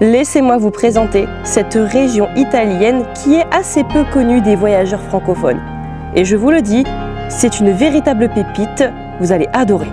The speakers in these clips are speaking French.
Laissez-moi vous présenter cette région italienne qui est assez peu connue des voyageurs francophones. Et je vous le dis, c'est une véritable pépite, vous allez adorer.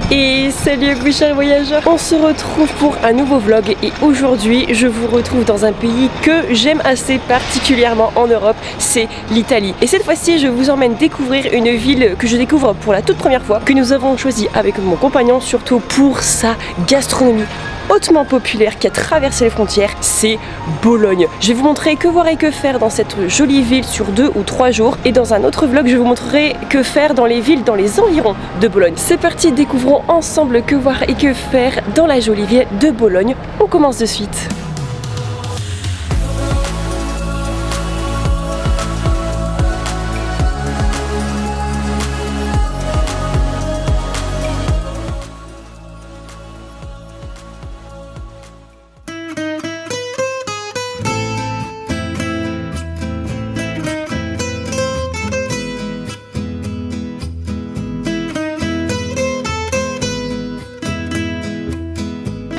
Et salut à vous chers voyageurs, on se retrouve pour un nouveau vlog et aujourd'hui je vous retrouve dans un pays que j'aime assez particulièrement en Europe, c'est l'Italie. Et cette fois-ci je vous emmène découvrir une ville que je découvre pour la toute première fois, que nous avons choisi avec mon compagnon surtout pour sa gastronomie hautement populaire qui a traversé les frontières, c'est Bologne. Je vais vous montrer que voir et que faire dans cette jolie ville sur 2 ou 3 jours et dans un autre vlog je vous montrerai que faire dans les villes dans les environs de Bologne. C'est parti, découvrons ensemble que voir et que faire dans la jolie ville de Bologne. On commence de suite.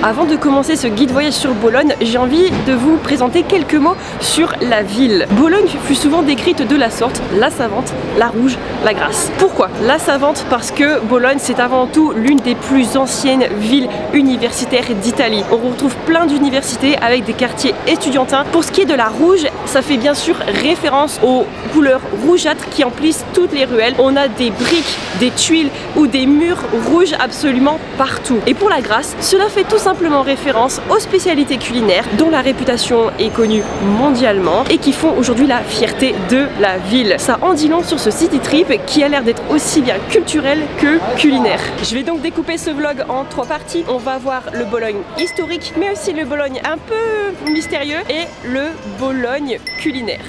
Avant de commencer ce guide voyage sur Bologne, j'ai envie de vous présenter quelques mots sur la ville. Bologne fut souvent décrite de la sorte, la savante, la rouge, la grasse. Pourquoi la savante? Parce que Bologne c'est avant tout l'une des plus anciennes villes universitaires d'Italie. On retrouve plein d'universités avec des quartiers étudiantins. Pour ce qui est de la rouge, ça fait bien sûr référence aux couleurs rougeâtres qui emplissent toutes les ruelles. On a des briques, des tuiles ou des murs rouges absolument partout. Et pour la grasse, cela fait tout simplement référence aux spécialités culinaires dont la réputation est connue mondialement et qui font aujourd'hui la fierté de la ville. Ça en dit long sur ce city trip qui a l'air d'être aussi bien culturel que culinaire. Je vais donc découper ce vlog en 3 parties. On va voir le Bologne historique mais aussi le Bologne un peu mystérieux et le Bologne culinaire.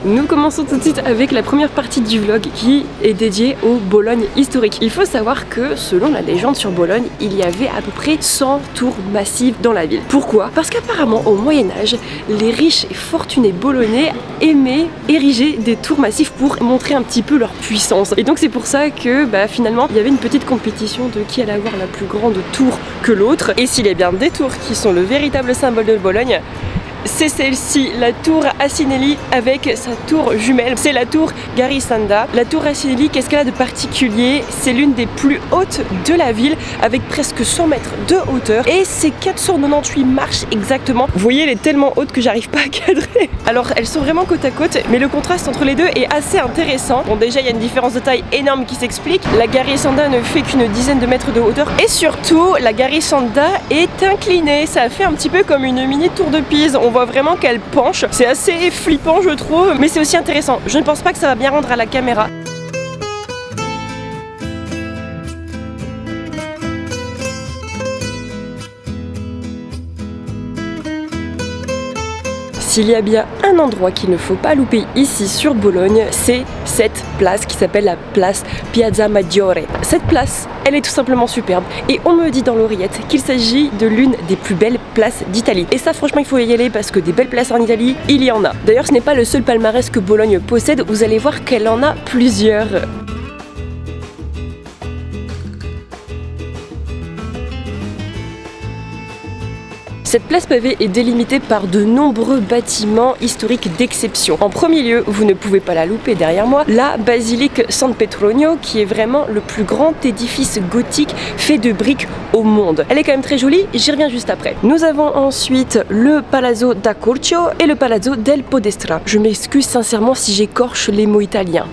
Nous commençons tout de suite avec la première partie du vlog qui est dédiée au Bologne historique. Il faut savoir que selon la légende sur Bologne, il y avait à peu près 100 tours massives dans la ville. Pourquoi? Parce qu'apparemment au Moyen-Âge, les riches et fortunés bolonais aimaient ériger des tours massifs pour montrer un petit peu leur puissance. Et donc c'est pour ça que finalement il y avait une petite compétition de qui allait avoir la plus grande tour que l'autre. Et s'il y a bien des tours qui sont le véritable symbole de Bologne, c'est celle-ci, la tour Asinelli avec sa tour jumelle, c'est la tour Garisenda. La tour Asinelli, qu'est-ce qu'elle a de particulier? C'est l'une des plus hautes de la ville avec presque 100 mètres de hauteur et c'est 498 marches exactement. Vous voyez, elle est tellement haute que j'arrive pas à cadrer. Alors elles sont vraiment côte à côte mais le contraste entre les deux est assez intéressant. Bon, déjà il y a une différence de taille énorme qui s'explique. La Garisenda ne fait qu'une dizaine de mètres de hauteur et surtout la Garisenda est inclinée. Ça fait un petit peu comme une mini tour de Pise. On voit vraiment qu'elle penche, c'est assez flippant je trouve, mais c'est aussi intéressant. Je ne pense pas que ça va bien rendre à la caméra. S'il y a bien un endroit qu'il ne faut pas louper ici sur Bologne, c'est cette place qui s'appelle la place Piazza Maggiore. Cette place, elle est tout simplement superbe et on me dit dans l'oreillette qu'il s'agit de l'une des plus belles places d'Italie. Et ça franchement il faut y aller parce que des belles places en Italie, il y en a. D'ailleurs ce n'est pas le seul palmarès que Bologne possède, vous allez voir qu'elle en a plusieurs. Cette place pavée est délimitée par de nombreux bâtiments historiques d'exception. En premier lieu, vous ne pouvez pas la louper derrière moi, la basilique San Petronio qui est vraiment le plus grand édifice gothique fait de briques au monde. Elle est quand même très jolie, j'y reviens juste après. Nous avons ensuite le Palazzo da Curcio et le Palazzo del Podestra. Je m'excuse sincèrement si j'écorche les mots italiens.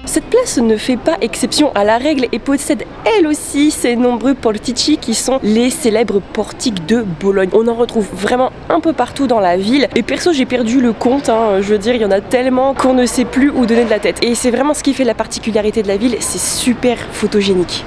Cette place ne fait pas exception à la règle et possède elle aussi ces nombreux portici qui sont les célèbres portiques de Bologne. On en retrouve vraiment un peu partout dans la ville et perso j'ai perdu le compte, je veux dire il y en a tellement qu'on ne sait plus où donner de la tête. Et c'est vraiment ce qui fait la particularité de la ville, c'est super photogénique.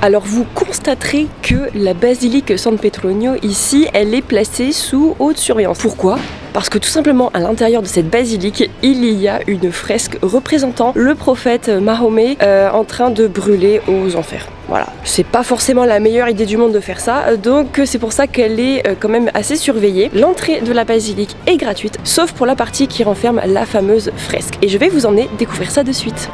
Alors vous constaterez que la basilique San Petronio ici, elle est placée sous haute surveillance. Pourquoi ? Parce que tout simplement à l'intérieur de cette basilique, il y a une fresque représentant le prophète Mahomet en train de brûler aux enfers. Voilà, c'est pas forcément la meilleure idée du monde de faire ça, donc c'est pour ça qu'elle est quand même assez surveillée. L'entrée de la basilique est gratuite, sauf pour la partie qui renferme la fameuse fresque. Et je vais vous emmener découvrir ça de suite.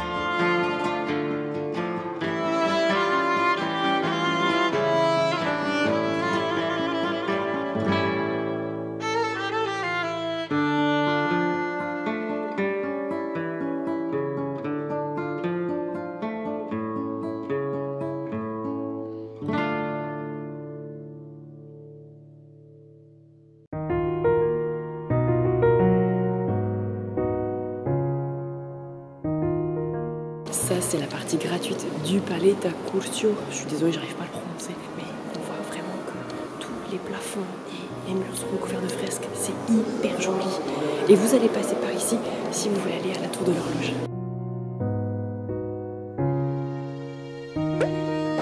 Ça, c'est la partie gratuite du palais d'Accursio. Je suis désolée, j'arrive pas à le prononcer, mais on voit vraiment que tous les plafonds et les murs sont recouverts de fresques. C'est hyper joli. Et vous allez passer par ici si vous voulez aller à la tour de l'horloge.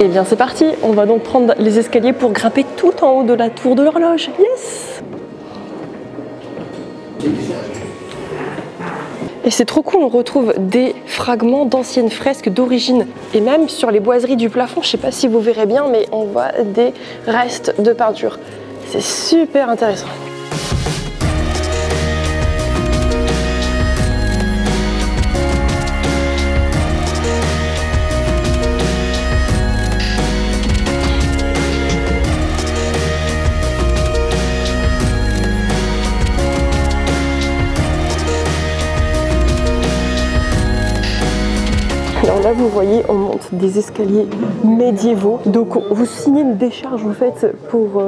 Et bien c'est parti, on va donc prendre les escaliers pour grimper tout en haut de la tour de l'horloge. Yes! Et c'est trop cool, on retrouve des fragments d'anciennes fresques d'origine. Et même sur les boiseries du plafond, je sais pas si vous verrez bien, mais on voit des restes de peinture. C'est super intéressant. Alors là, vous voyez, on monte des escaliers médiévaux. Donc, vous signez une décharge, vous faites pour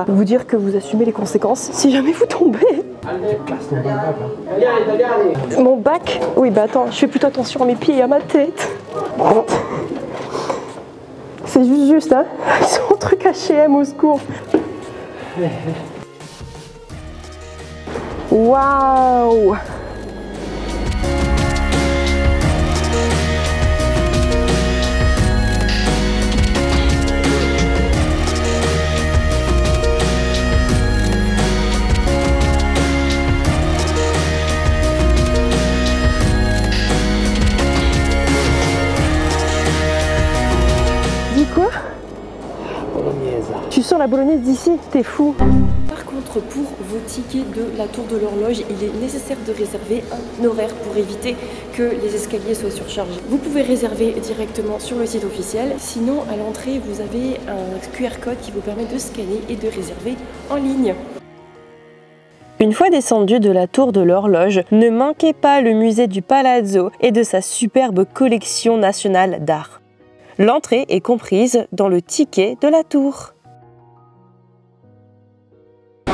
vous dire que vous assumez les conséquences si jamais vous tombez. Mon bac? Oui, bah attends, je fais plutôt attention à mes pieds et à ma tête. C'est juste, hein. Ils sont en truc H&M, au secours. Waouh! Quoi? Bolognaise. Tu sors la bolognaise d'ici? T'es fou. Par contre, pour vos tickets de la tour de l'horloge, il est nécessaire de réserver un horaire pour éviter que les escaliers soient surchargés. Vous pouvez réserver directement sur le site officiel. Sinon, à l'entrée, vous avez un QR code qui vous permet de scanner et de réserver en ligne. Une fois descendu de la tour de l'horloge, ne manquez pas le musée du Palazzo et de sa superbe collection nationale d'art. L'entrée est comprise dans le ticket de la tour.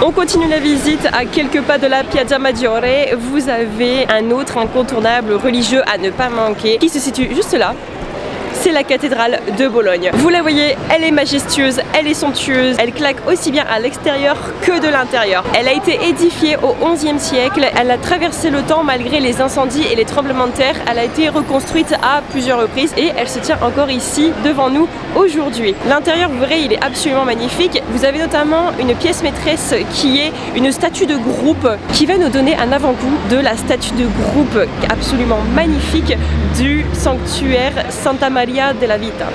On continue la visite à quelques pas de la Piazza Maggiore. Vous avez un autre incontournable religieux à ne pas manquer qui se situe juste là. C'est la cathédrale de Bologne. Vous la voyez, elle est majestueuse, elle est somptueuse, elle claque aussi bien à l'extérieur que de l'intérieur. Elle a été édifiée au XIe siècle, elle a traversé le temps malgré les incendies et les tremblements de terre. Elle a été reconstruite à plusieurs reprises et elle se tient encore ici devant nous aujourd'hui. L'intérieur, vous verrez, il est absolument magnifique. Vous avez notamment une pièce maîtresse qui est une statue de groupe qui va nous donner un avant-goût de la statue de groupe absolument magnifique du sanctuaire Santa Maria della Vita.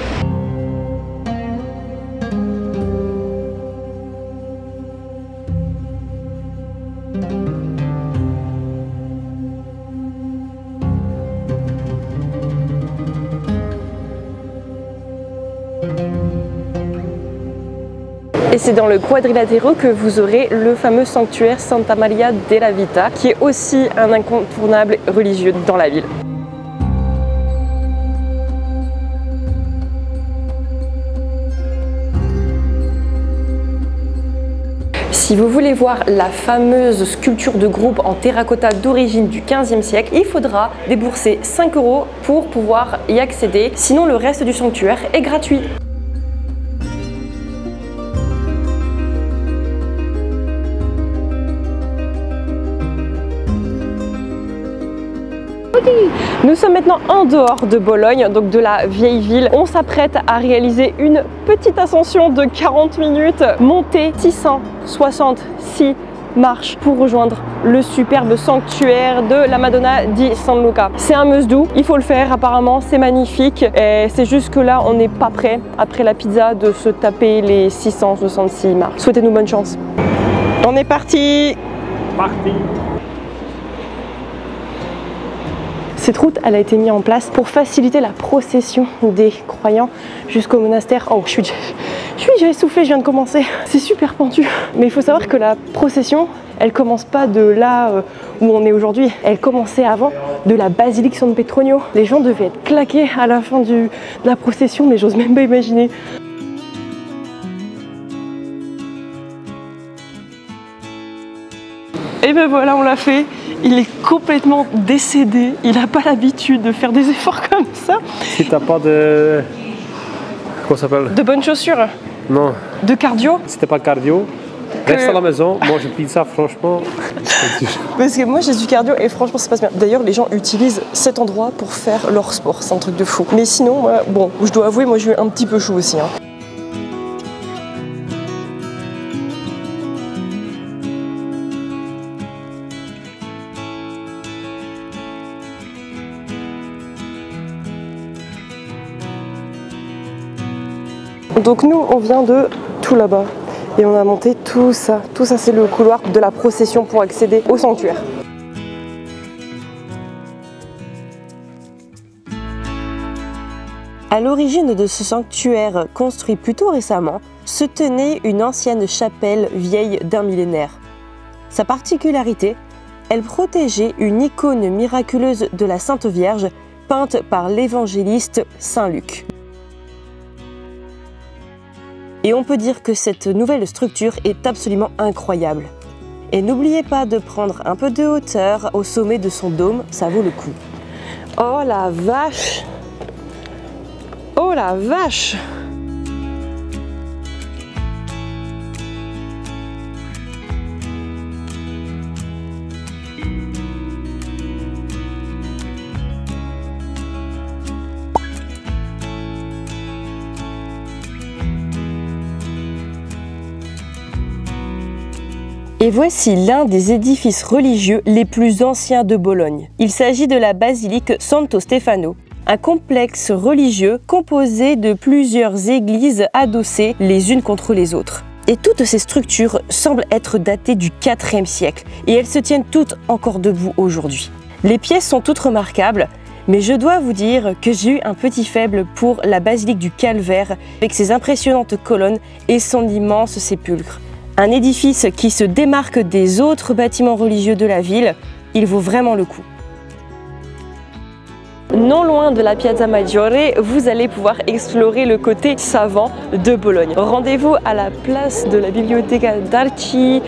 Et c'est dans le Quadrilatero que vous aurez le fameux sanctuaire Santa Maria della Vita, qui est aussi un incontournable religieux dans la ville. Si vous voulez voir la fameuse sculpture de groupe en terracotta d'origine du XVe siècle, il faudra débourser 5 € pour pouvoir y accéder. Sinon, le reste du sanctuaire est gratuit. Nous sommes maintenant en dehors de Bologne, donc de la vieille ville. On s'apprête à réaliser une petite ascension de 40 minutes, montée 666 marches pour rejoindre le superbe sanctuaire de la Madonna di San Luca. C'est un must-do, il faut le faire apparemment, c'est magnifique. Et c'est juste que là, on n'est pas prêt, après la pizza, de se taper les 666 marches. Souhaitez-nous bonne chance. On est parti. Cette route, elle a été mise en place pour faciliter la procession des croyants jusqu'au monastère. Oh, je suis déjà essoufflée, je viens de commencer. C'est super pentu. Mais il faut savoir que la procession, elle commence pas de là où on est aujourd'hui. Elle commençait avant de la basilique San Petronio. Les gens devaient être claqués à la fin de la procession, mais j'ose même pas imaginer. Et ben voilà, on l'a fait. Il est complètement décédé. Il n'a pas l'habitude de faire des efforts comme ça. Si t'as pas de... Comment ça s'appelle? De bonnes chaussures. Non. De cardio. Si t'as pas cardio, reste à la maison. Moi, je pile ça, franchement. Parce que moi, j'ai du cardio et franchement, ça passe bien. D'ailleurs, les gens utilisent cet endroit pour faire leur sport. C'est un truc de fou. Mais sinon, moi, bon, je dois avouer, moi, j'ai eu un petit peu chaud aussi. Hein. Donc nous, on vient de tout là-bas et on a monté tout ça. Tout ça, c'est le couloir de la procession pour accéder au sanctuaire. À l'origine de ce sanctuaire construit plutôt récemment, se tenait une ancienne chapelle vieille d'un millénaire. Sa particularité, elle protégeait une icône miraculeuse de la Sainte Vierge peinte par l'évangéliste Saint Luc. Et on peut dire que cette nouvelle structure est absolument incroyable. Et n'oubliez pas de prendre un peu de hauteur au sommet de son dôme, ça vaut le coup. Oh la vache! Oh la vache! Et voici l'un des édifices religieux les plus anciens de Bologne. Il s'agit de la basilique Santo Stefano, un complexe religieux composé de plusieurs églises adossées les unes contre les autres. Et toutes ces structures semblent être datées du IVe siècle et elles se tiennent toutes encore debout aujourd'hui. Les pièces sont toutes remarquables, mais je dois vous dire que j'ai eu un petit faible pour la basilique du Calvaire avec ses impressionnantes colonnes et son immense sépulcre. Un édifice qui se démarque des autres bâtiments religieux de la ville, il vaut vraiment le coup. Non loin de la Piazza Maggiore, vous allez pouvoir explorer le côté savant de Bologne. Rendez-vous à la place de la Biblioteca d'Arci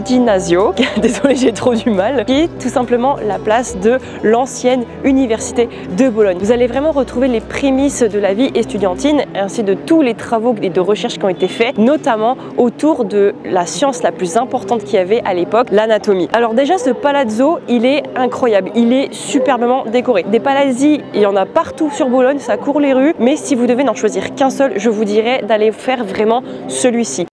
Ginnasio, désolé j'ai trop du mal, qui est tout simplement la place de l'ancienne université de Bologne. Vous allez vraiment retrouver les prémices de la vie estudiantine ainsi de tous les travaux et de recherches qui ont été faits, notamment autour de la science la plus importante qu'il y avait à l'époque, l'anatomie. Alors déjà ce palazzo, il est incroyable, il est superbement décoré. Des palazzi, il y en a partout sur Bologne, ça court les rues, mais si vous devez n'en choisir qu'un seul, je vous dirais d'aller faire vraiment celui-ci.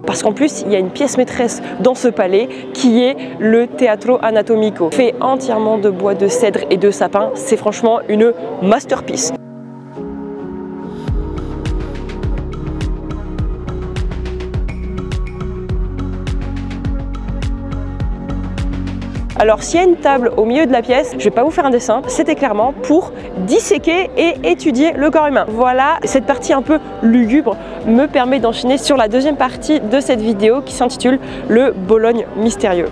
Parce qu'en plus, il y a une pièce maîtresse dans ce palais qui est le Teatro Anatomico, fait entièrement de bois de cèdre et de sapin. C'est franchement une masterpiece. Alors s'il y a une table au milieu de la pièce, je vais pas vous faire un dessin, c'était clairement pour disséquer et étudier le corps humain. Voilà, cette partie un peu lugubre me permet d'enchaîner sur la deuxième partie de cette vidéo qui s'intitule le Bologne mystérieux.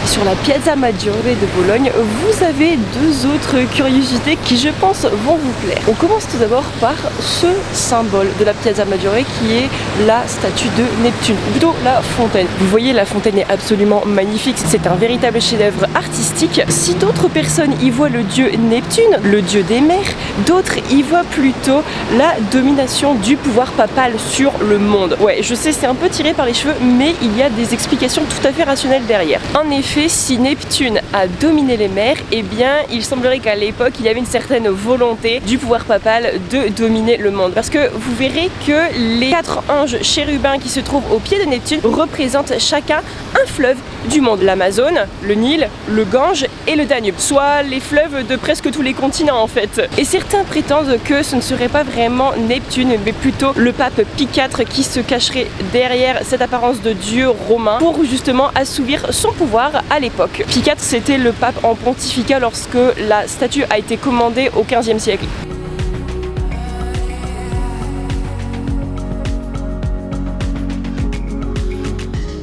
Sur la Piazza Maggiore de Bologne, vous avez deux autres curiosités qui, je pense, vont vous plaire. On commence tout d'abord par ce symbole de la Piazza Maggiore qui est la statue de Neptune, ou plutôt la fontaine. Vous voyez, la fontaine est absolument magnifique, c'est un véritable chef-d'œuvre artistique. Si d'autres personnes y voient le dieu Neptune, le dieu des mers, d'autres y voient plutôt la domination du pouvoir papal sur le monde. Ouais, je sais, c'est un peu tiré par les cheveux, mais il y a des explications tout à fait rationnelles derrière. En effet, effet, si Neptune a dominé les mers, eh bien il semblerait qu'à l'époque il y avait une certaine volonté du pouvoir papal de dominer le monde. Parce que vous verrez que les 4 anges chérubins qui se trouvent au pied de Neptune représentent chacun un fleuve du monde. L'Amazone, le Nil, le Gange et le Danube. Soit les fleuves de presque tous les continents en fait. Et certains prétendent que ce ne serait pas vraiment Neptune, mais plutôt le pape Pie IV qui se cacherait derrière cette apparence de dieu romain pour justement assouvir son pouvoir à l'époque. Pie IV, c'était le pape en pontificat lorsque la statue a été commandée au XVe siècle.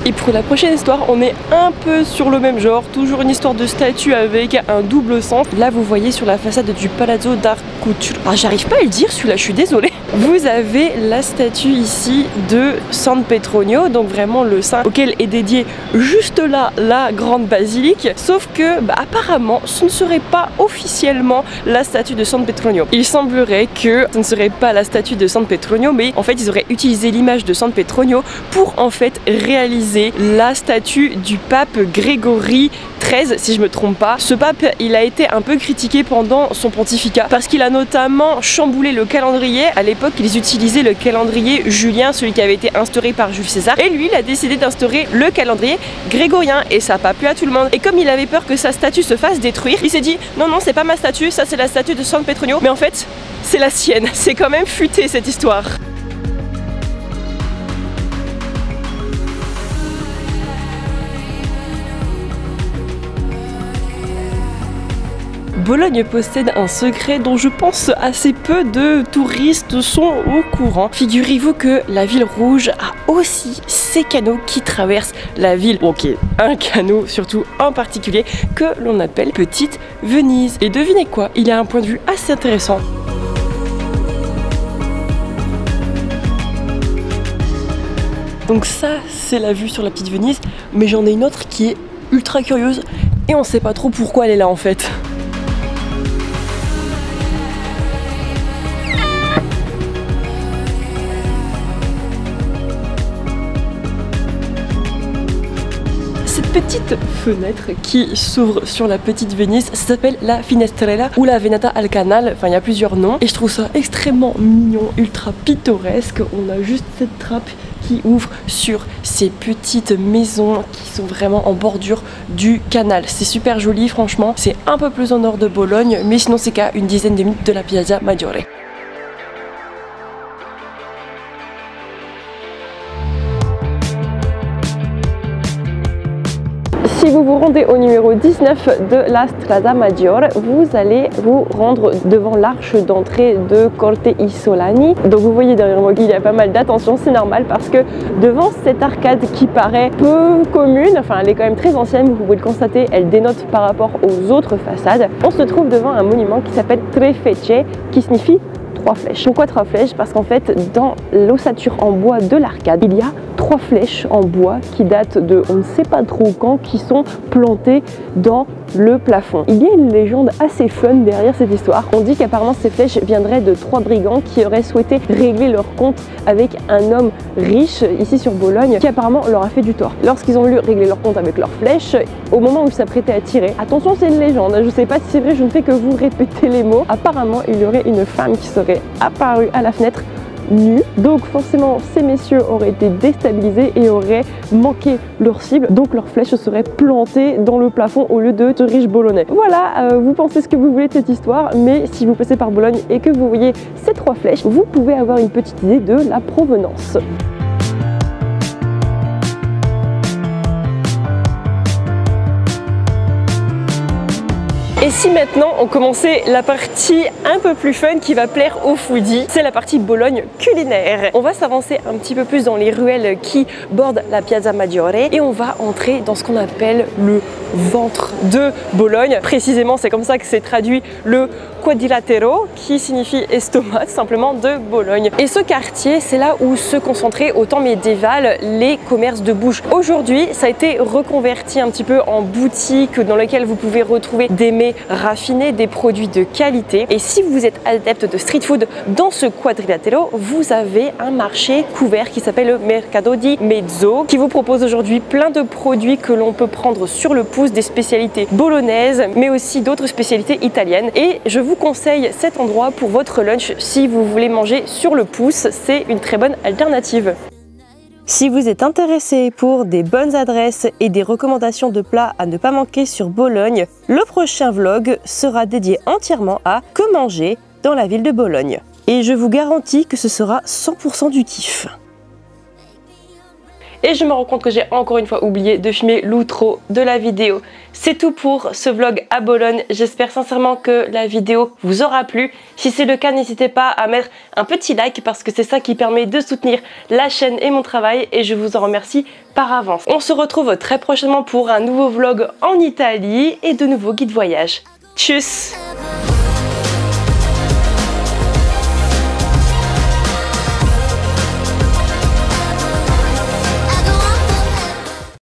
Et pour la prochaine histoire, on est un peu sur le même genre, toujours une histoire de statue avec un double sens. Là, vous voyez sur la façade du Palazzo d'Arcouture. Ah, j'arrive pas à le dire celui-là, je suis désolée. Vous avez la statue ici de San Petronio, donc vraiment le saint auquel est dédié juste là la grande basilique. Sauf que, apparemment, ce ne serait pas officiellement la statue de San Petronio. Il semblerait que ce ne serait pas la statue de San Petronio, mais en fait, ils auraient utilisé l'image de San Petronio pour en fait réaliser la statue du pape Grégory XIII, si je me trompe pas. Ce pape, il a été un peu critiqué pendant son pontificat parce qu'il a notamment chamboulé le calendrier. À l'époque, ils utilisaient le calendrier julien, celui qui avait été instauré par Jules César, et lui, il a décidé d'instaurer le calendrier grégorien, et ça n'a pas plu à tout le monde. Et comme il avait peur que sa statue se fasse détruire, il s'est dit non, c'est pas ma statue, ça c'est la statue de San Petronio, mais en fait c'est la sienne. C'est quand même futé cette histoire. Bologne possède un secret dont je pense assez peu de touristes sont au courant. Figurez-vous que la ville rouge a aussi ses canaux qui traversent la ville. Ok, un canot surtout en particulier que l'on appelle Petite Venise. Et devinez quoi, il y a un point de vue assez intéressant. Donc ça, c'est la vue sur la Petite Venise, mais j'en ai une autre qui est ultra curieuse et on sait pas trop pourquoi elle est là en fait. Petite fenêtre qui s'ouvre sur la Petite Venise, ça s'appelle la Finestrella ou la Venata al Canal, enfin il y a plusieurs noms et je trouve ça extrêmement mignon, ultra pittoresque. On a juste cette trappe qui ouvre sur ces petites maisons qui sont vraiment en bordure du canal. C'est super joli franchement, c'est un peu plus au nord de Bologne, mais sinon c'est qu'à une dizaine de minutes de la Piazza Maggiore. Si vous vous rendez au numéro 19 de la Strada Maggiore, vous allez vous rendre devant l'arche d'entrée de Corte i Solani. Donc vous voyez derrière moi qu'il y a pas mal d'attention, c'est normal parce que devant cette arcade qui paraît peu commune, enfin elle est quand même très ancienne, vous pouvez le constater, elle dénote par rapport aux autres façades. On se trouve devant un monument qui s'appelle Tre Frecce, qui signifie 3 flèches. Pourquoi 3 flèches? Parce qu'en fait, dans l'ossature en bois de l'arcade, il y a 3 flèches en bois qui datent de on ne sait pas trop quand, qui sont plantées dans le plafond. Il y a une légende assez fun derrière cette histoire. On dit qu'apparemment ces flèches viendraient de 3 brigands qui auraient souhaité régler leur compte avec un homme riche ici sur Bologne qui apparemment leur a fait du tort. Lorsqu'ils ont voulu régler leur compte avec leurs flèches, au moment où ils s'apprêtaient à tirer, attention c'est une légende, je ne sais pas si c'est vrai, je ne fais que vous répéter les mots, apparemment il y aurait une femme qui serait apparue à la fenêtre nus. Donc forcément ces messieurs auraient été déstabilisés et auraient manqué leur cible, donc leurs flèches seraient plantées dans le plafond au lieu de ce riche bolonais. Voilà, vous pensez ce que vous voulez de cette histoire, mais si vous passez par Bologne et que vous voyez ces 3 flèches, vous pouvez avoir une petite idée de la provenance. Et si maintenant on commençait la partie un peu plus fun qui va plaire aux foodies, c'est la partie Bologne culinaire. On va s'avancer un petit peu plus dans les ruelles qui bordent la Piazza Maggiore et on va entrer dans ce qu'on appelle le ventre de Bologne. Précisément, c'est comme ça que c'est traduit le quadrilatero, qui signifie estomac simplement de Bologne. Et ce quartier, c'est là où se concentraient au temps médiéval les commerces de bouche. Aujourd'hui, ça a été reconverti un petit peu en boutique dans lesquelles vous pouvez retrouver des mets épicé, raffiné, des produits de qualité. Et si vous êtes adepte de street food, dans ce quadrilatero, vous avez un marché couvert qui s'appelle le Mercado di Mezzo, qui vous propose aujourd'hui plein de produits que l'on peut prendre sur le pouce, des spécialités bolonaises, mais aussi d'autres spécialités italiennes. Et je vous conseille cet endroit pour votre lunch si vous voulez manger sur le pouce, c'est une très bonne alternative. Si vous êtes intéressé pour des bonnes adresses et des recommandations de plats à ne pas manquer sur Bologne, le prochain vlog sera dédié entièrement à que manger dans la ville de Bologne. Et je vous garantis que ce sera 100% du kiff. Et je me rends compte que j'ai encore une fois oublié de filmer l'outro de la vidéo. C'est tout pour ce vlog à Bologne. J'espère sincèrement que la vidéo vous aura plu. Si c'est le cas, n'hésitez pas à mettre un petit like parce que c'est ça qui permet de soutenir la chaîne et mon travail et je vous en remercie par avance. On se retrouve très prochainement pour un nouveau vlog en Italie et de nouveaux guides voyage. Tchuss!